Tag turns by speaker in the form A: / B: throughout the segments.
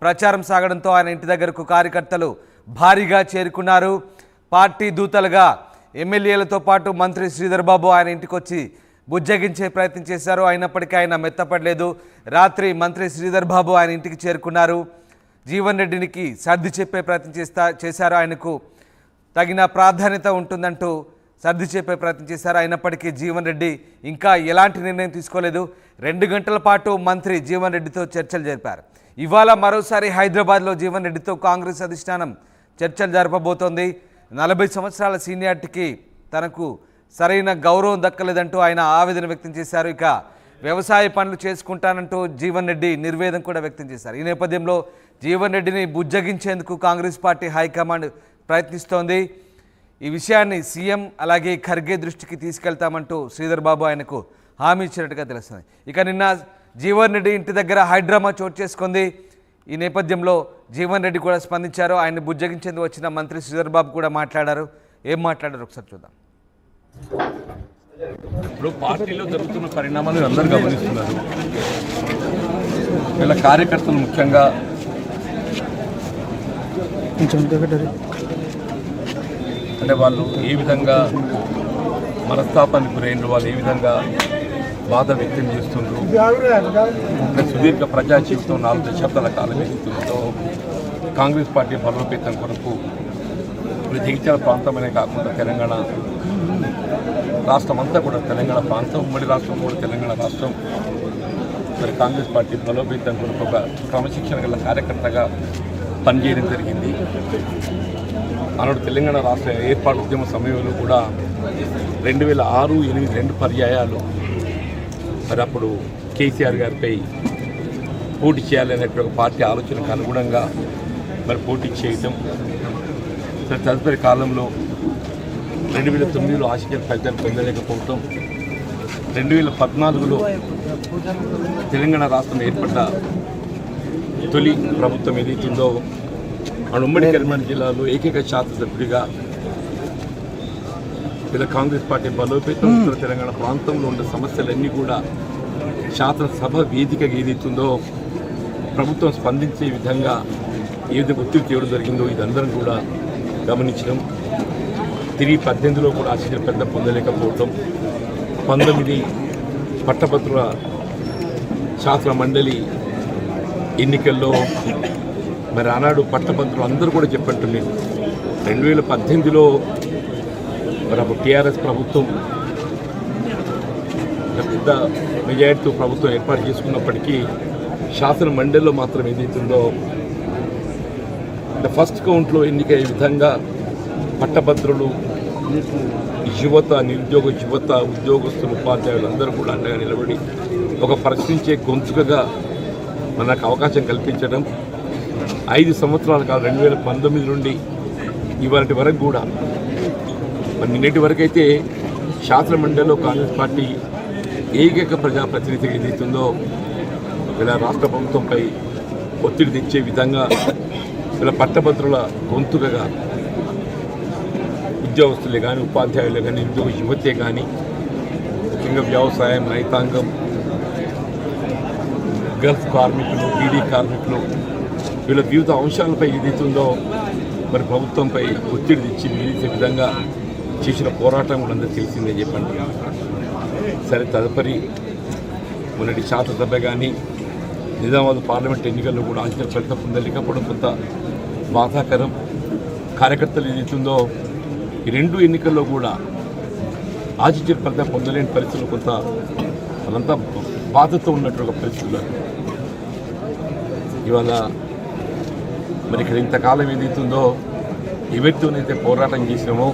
A: ప్రచారం సాగడంతో ఆయన ఇంటి దగ్గరకు కార్యకర్తలు భారీగా చేరుకున్నారు. పార్టీ దూతలుగా ఎమ్మెల్యేలతో పాటు మంత్రి శ్రీధర్ బాబు ఆయన ఇంటికి వచ్చి బుజ్జగించే ప్రయత్నం చేశారు. అయినప్పటికీ ఆయన మెత్తపడలేదు. రాత్రి మంత్రి శ్రీధర్ బాబు ఆయన ఇంటికి చేరుకున్నారు. జీవన్ రెడ్డికి సర్ది చెప్పే ప్రయత్నం చేశారు. ఆయనకు తగిన ప్రాధాన్యత ఉంటుందంటూ సర్ది చెప్పే ప్రయత్నం చేశారు. అయినప్పటికీ జీవన్ రెడ్డి ఇంకా ఎలాంటి నిర్ణయం తీసుకోలేదు. 2 గంటల పాటు మంత్రి జీవన్ రెడ్డితో చర్చలు జరిపారు. ఇవాళ మరోసారి హైదరాబాద్లో జీవన్ రెడ్డితో కాంగ్రెస్ అధిష్టానం చర్చలు జరపబోతోంది. 40 సంవత్సరాల సీనియారిటీకి తనకు సరైన గౌరవం దక్కలేదంటూ ఆయన ఆవేదన వ్యక్తం చేశారు. ఇక వ్యవసాయ పనులు చేసుకుంటానంటూ జీవన్ రెడ్డి నిర్వేదం కూడా వ్యక్తం చేశారు. ఈ నేపథ్యంలో జీవన్ రెడ్డిని బుజ్జగించేందుకు కాంగ్రెస్ పార్టీ హైకమాండ్ ప్రయత్నిస్తోంది. ఈ విషయాన్ని సీఎం అలాగే ఖర్గే దృష్టికి తీసుకెళ్తామంటూ శ్రీధర్ బాబు ఆయనకు హామీ ఇచ్చినట్టుగా తెలుస్తుంది. ఇక నిన్న జీవన్ రెడ్డి ఇంటి దగ్గర హైడ్రామా చోటు చేసుకుంది. ఈ నేపథ్యంలో జీవన్ రెడ్డి కూడా స్పందించారు. ఆయన్ని బుజ్జగించేందుకు వచ్చిన మంత్రి శ్రీధర్ బాబు కూడా మాట్లాడారు. ఏం మాట్లాడారు ఒకసారి చూద్దాం.
B: ఇప్పుడు పార్టీలో జరుగుతున్న పరిణామాలు అందరూ గమనిస్తున్నారు. వీళ్ళ కార్యకర్తలు ముఖ్యంగా అంటే వాళ్ళు ఏ విధంగా మనస్తాపానికి గురైన వాళ్ళు ఏ విధంగా బాధ వ్యక్తం చేస్తుండ్రు. సుదీర్ఘ ప్రజా జీవితం 4 దశాబ్దాల కాలం ఎదుగుతుందో కాంగ్రెస్ పార్టీ బలోపేతం కొరకు జగిత్యాల ప్రాంతమనే కాకుండా తెలంగాణ రాష్ట్రం అంతా కూడా తెలంగాణ ప్రాంతం ఉమ్మడి రాష్ట్రం కూడా తెలంగాణ రాష్ట్రం మరి కాంగ్రెస్ పార్టీ బలోపేతం కొరకు ఒక క్రమశిక్షణ గల కార్యకర్తగా పనిచేయడం జరిగింది. ఆనాడు తెలంగాణ రాష్ట్ర ఏర్పాటు ఉద్యమ సమయంలో కూడా 2006, 2008 2 పర్యాయాలు మరి అప్పుడు కేసీఆర్ గారిపై పోటీ చేయాలనేటువంటి ఒక పార్టీ ఆలోచనకు అనుగుణంగా మరి పోటీ చేయటం. తదుపరి కాలంలో 2009లో ఆశించిన ఫలితాలు పొందలేకపోవటం, 2014లో తెలంగాణ రాష్ట్రం ఏర్పడ్డ తొలి ప్రభుత్వం ఏదైతుందో మన ఉమ్మడి కరీంనగర్ జిల్లాలో ఏకైక శాసనసభ్యుడిగా ఇలా కాంగ్రెస్ పార్టీ బలోపేతం ఉత్తర తెలంగాణ ప్రాంతంలో ఉన్న సమస్యలన్నీ కూడా శాసనసభ వేదికగా ఏదైతుందో ప్రభుత్వం స్పందించే విధంగా ఏ విధంగా ఒత్తిడి తేవడం జరిగిందో ఇదందరం కూడా గమనించడం. తిరిగి 18లో కూడా ఆశించిన పెద్ద పొందలేకపోవటం, 19 పట్టభద్రుల శాసన మండలి ఎన్నికల్లో మరి ఆనాడు పట్టభద్రులు అందరూ కూడా చెప్పంటున్నారు 2018లో మరి అప్పుడు టీఆర్ఎస్ ప్రభుత్వం పెద్ద మెజారిటీతో ప్రభుత్వం ఏర్పాటు చేసుకున్నప్పటికీ శాసన మండలిలో మాత్రం ఏదైతుందో ఫస్ట్ కౌంట్లో ఎన్నికయ్యే విధంగా పట్టభద్రులు, యువత, నిరుద్యోగ యువత, ఉద్యోగస్తులు, ఉపాధ్యాయులు అందరూ కూడా అండగా నిలబడి ఒక ప్రశ్నించే గొంతుకగా మనకు అవకాశం కల్పించడం. 5 సంవత్సరాల కాలం 2019 నుండి ఇవాటి వరకు కూడా మరి నిన్నటి వరకు అయితే శాసన మండలిలో కాంగ్రెస్ పార్టీ ఏకైక ప్రజాప్రతినిధిగా ఏదైతుందో ఇలా రాష్ట్ర ప్రభుత్వంపై ఒత్తిడి తెచ్చే విధంగా ఇలా పట్టభద్రుల గొంతుకగా ఉద్యోగస్తులే కానీ, ఉపాధ్యాయులే కానీ, నిరుద్యోగ యువతే కానీ, ముఖ్యంగా వ్యవసాయం, రైతాంగం, గల్ఫ్ కార్మికులు, బీడీ కార్మికులు వీళ్ళ వివిధ అంశాలపై ఏదైతుందో మరి ప్రభుత్వంపై ఒత్తిడి తెచ్చి నిలిచే విధంగా చేసిన పోరాటం కూడా అందరూ తెలిసిందే చెప్పండి. సరే, తదుపరి మొన్నటి శాసనసభ కానీ నిజామాబాద్ పార్లమెంట్ ఎన్నికల్లో కూడా ఆశించిన ఫలితం పొందలేకపోవడం కొంత బాధాకరం. కార్యకర్తలు ఏదైతుందో ఈ 2 ఎన్నికల్లో కూడా ఆశించిన ఫలితం పొందలేని పరిస్థితులు కొంత వాళ్ళంతా బాధతో ఉన్నట్టు ఒక పరిస్థితులు. ఇవాళ మరి ఇక్కడ ఇంతకాలం ఏదైతుందో ఎవరితోనైతే పోరాటం చేసినామో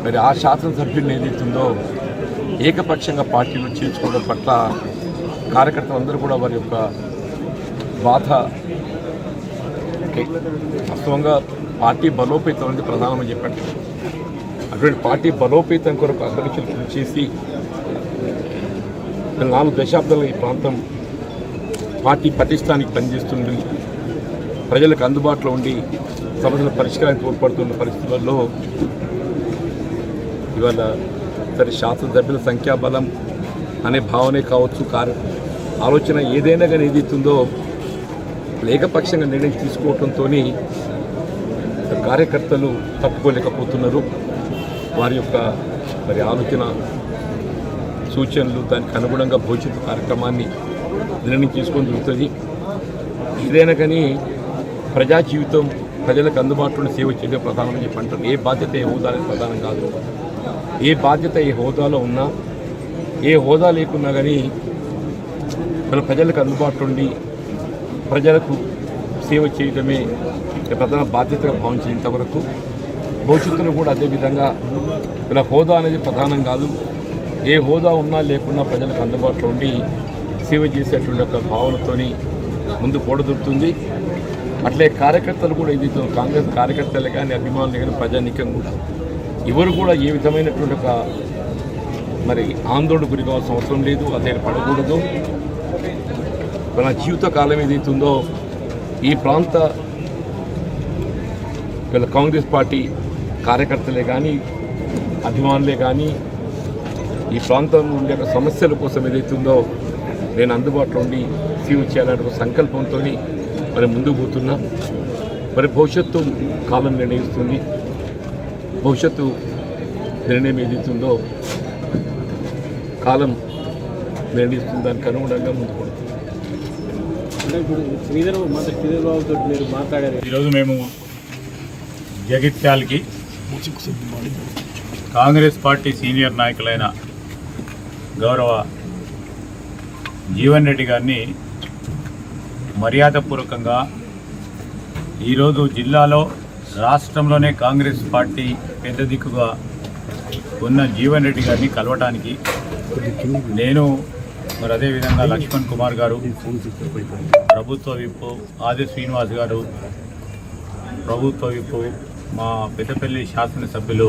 B: మరి ఆ శాసనసభ్యుడిని ఏదైతుందో ఏకపక్షంగా పార్టీలో చేర్చుకోవడం పట్ల కార్యకర్తలందరూ కూడా వారి యొక్క బాధ వాస్తవంగా పార్టీ బలోపేతం అనేది ప్రధానమని చెప్పండి. అటువంటి పార్టీ బలోపేతం కొరకు అగ్రనిశలు కృషి చేసి 4 దశాబ్దాల ఈ ప్రాంతం పార్టీ పటిష్టానికి పనిచేస్తుంది, ప్రజలకు అందుబాటులో ఉండి సమస్యల పరిష్కారానికి తోడ్పడుతున్న పరిస్థితుల్లో ఇవాళ సరే శాసనసభ్యుల సంఖ్యాబలం అనే భావనే కావచ్చు, ఆలోచన ఏదైనా కానీ ఏదైతుందో ఏకపక్షంగా నిర్ణయం తీసుకోవడంతో కార్యకర్తలు తప్పుకోలేకపోతున్నారు. వారి యొక్క మరి ఆలోచన సూచనలు దానికి అనుగుణంగా భవిష్యత్తు కార్యక్రమాన్ని నిర్ణయం చేసుకొని జరుగుతుంది. ఏదైనా కానీ ప్రజా జీవితం ప్రజలకు అందుబాటులో సేవ చేయడం ప్రధానం చెప్పి అంటారు. ఏ బాధ్యత ఏ హోదా ప్రధానం కాదు. ఏ బాధ్యత ఏ హోదాలో ఉన్నా ఏ హోదా లేకున్నా కానీ మన ప్రజలకు అందుబాటులో ఉండి ప్రజలకు సేవ చేయడమే ప్రధాన బాధ్యతగా భావించేంత వరకు భవిష్యత్తులో కూడా అదేవిధంగా ఇలా హోదా అనేది ప్రధానం కాదు. ఏ హోదా ఉన్నా లేకున్నా ప్రజలకు అందుబాటులో ఉండి సేవ చేసేటువంటి ఒక భావనతోని ముందు పోడదొరుకుతుంది. అట్లే కార్యకర్తలు కూడా ఇది కాంగ్రెస్ కార్యకర్తలు కానీ అభిమానులు కానీ ప్రజానీకం కూడా ఎవరు కూడా ఏ విధమైనటువంటి ఒక మరి ఆందోళన గురి కావాల్సిన అవసరం లేదు. అదే పడకూడదు. మన జీవిత కాలం ఏదైతుందో ఈ ప్రాంత వీళ్ళ కాంగ్రెస్ పార్టీ కార్యకర్తలే కానీ అభిమానులే కానీ ఈ ప్రాంతంలో ఉండే సమస్యల కోసం ఏదైతుందో నేను అందుబాటులో ఉండి సేవ చేయాలనే సంకల్పంతో మరి ముందుకు పోతున్నా. మరి భవిష్యత్తు కాలం నిర్ణయిస్తుంది. భవిష్యత్తు నిర్ణయం ఏదైతుందో కాలం నిర్ణయిస్తుంది. దానికి అనుగుణంగా ముందుకు పోతుంది.
C: ఈరోజు మేము జగిత్యాలకి కాంగ్రెస్ పార్టీ సీనియర్ నాయకులైన గౌరవ జీవన్ రెడ్డి గారిని మర్యాదపూర్వకంగా ఈరోజు జిల్లాలో రాష్ట్రంలోనే కాంగ్రెస్ పార్టీ పెద్ద దిక్కుగా ఉన్న జీవన్ రెడ్డి గారిని కలవటానికి నేను మరి అదేవిధంగా లక్ష్మణ్ కుమార్ గారు, ప్రభుత్వ విప్పు ఆది శ్రీనివాస్ గారు, ప్రభుత్వ విప్పు మా పెద్దపల్లి శాసనసభ్యులు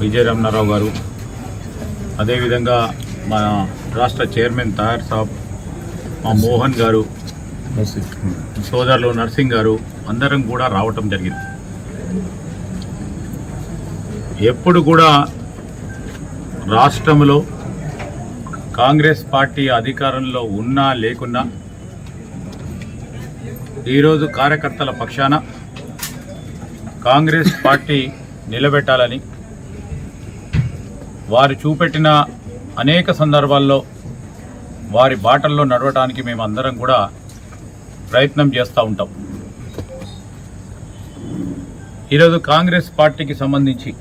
C: విజయరమణారావు గారు, అదేవిధంగా మా రాష్ట్ర చైర్మన్ తయార్ సాబ్, మా మోహన్ గారు, సోదరులు నర్సింగ్ గారు అందరం కూడా రావటం జరిగింది. ఎప్పుడు కూడా రాష్ట్రంలో కాంగ్రెస్ పార్టీ అధికారంలో ఉన్నా లేకున్నా ఈరోజు కార్యకర్తల పక్షాన కాంగ్రెస్ పార్టీ నిలబెట్టాలని వారు చూపెట్టిన అనేక సందర్భాల్లో వారి బాటల్లో నడవటానికి మేమందరం కూడా ప్రయత్నం చేస్తూ ఉంటాం. ఈరోజు కాంగ్రెస్ పార్టీకి సంబంధించి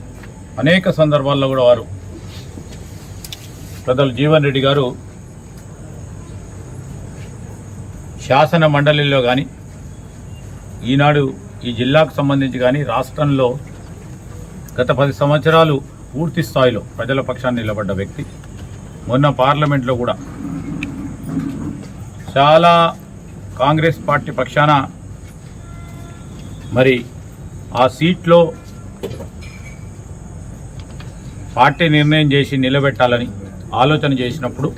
C: అనేక సందర్భాల్లో కూడా వారు పెద్దలు జీవన్ రెడ్డి గారు శాసన మండలిలో కానీ ఈనాడు ఈ జిల్లాకు సంబంధించి కానీ రాష్ట్రంలో గత 10 సంవత్సరాలు పూర్తి స్థాయిలో ప్రజల పక్షాన్ని నిలబడ్డ వ్యక్తి. మొన్న పార్లమెంట్లో కూడా చాలా కాంగ్రెస్ పార్టీ పక్షాన మరి ఆ సీట్లో పార్టీ నిర్ణయం చేసి నిలబెట్టాలని ఆలోచన చేసినప్పుడు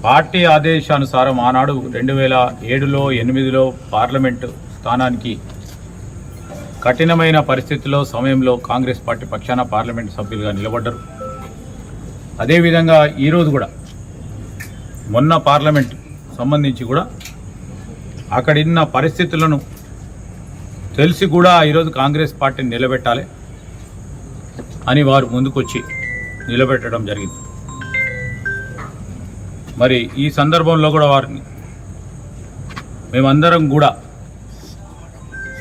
C: పార్టీ ఆదేశానుసారం ఆనాడు 2007లో 2008లో పార్లమెంటు స్థానానికి కఠినమైన పరిస్థితుల్లో సమయంలో కాంగ్రెస్ పార్టీ పక్షాన పార్లమెంటు సభ్యులుగా నిలబడ్డారు. అదేవిధంగా ఈరోజు కూడా మొన్న పార్లమెంట్ సంబంధించి కూడా అక్కడున్న పరిస్థితులను తెలిసి కూడా ఈరోజు కాంగ్రెస్ పార్టీని నిలబెట్టాలి అని వారు ముందుకొచ్చి నిలబెట్టడం జరిగింది. మరి ఈ సందర్భంలో కూడా వారిని మేమందరం కూడా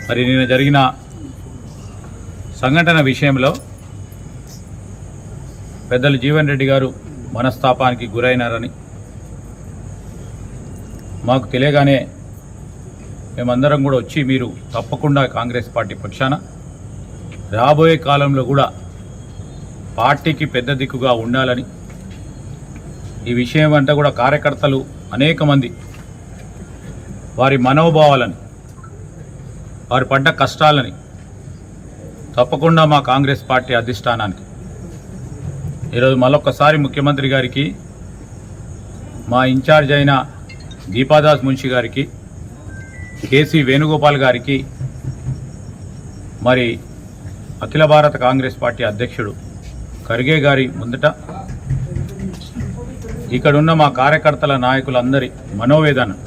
C: మరి నిన్న జరిగిన సంఘటన విషయంలో పెద్దలు జీవన్ రెడ్డి గారు మనస్తాపానికి గురైనారని మాకు తెలియగానే మేమందరం కూడా వచ్చి మీరు తప్పకుండా కాంగ్రెస్ పార్టీ పక్షాన రాబోయే కాలంలో కూడా పార్టీకి పెద్ద దిక్కుగా ఉండాలని ఈ విషయం అంతా కూడా కార్యకర్తలు అనేక మంది వారి మనోభావాలని వారు పడ్డ కష్టాలని తప్పకుండా మా కాంగ్రెస్ పార్టీ అధిష్టానానికి ఈరోజు మరొకసారి ముఖ్యమంత్రి గారికి, మా ఇన్ఛార్జ్ అయిన దీపాదాస్ మున్షి గారికి, కేసీ వేణుగోపాల్ గారికి, మరి అఖిల భారత కాంగ్రెస్ పార్టీ అధ్యక్షుడు ఖర్గే గారి ముందట ఇక్కడున్న మా కార్యకర్తల నాయకులందరి మనోవేదన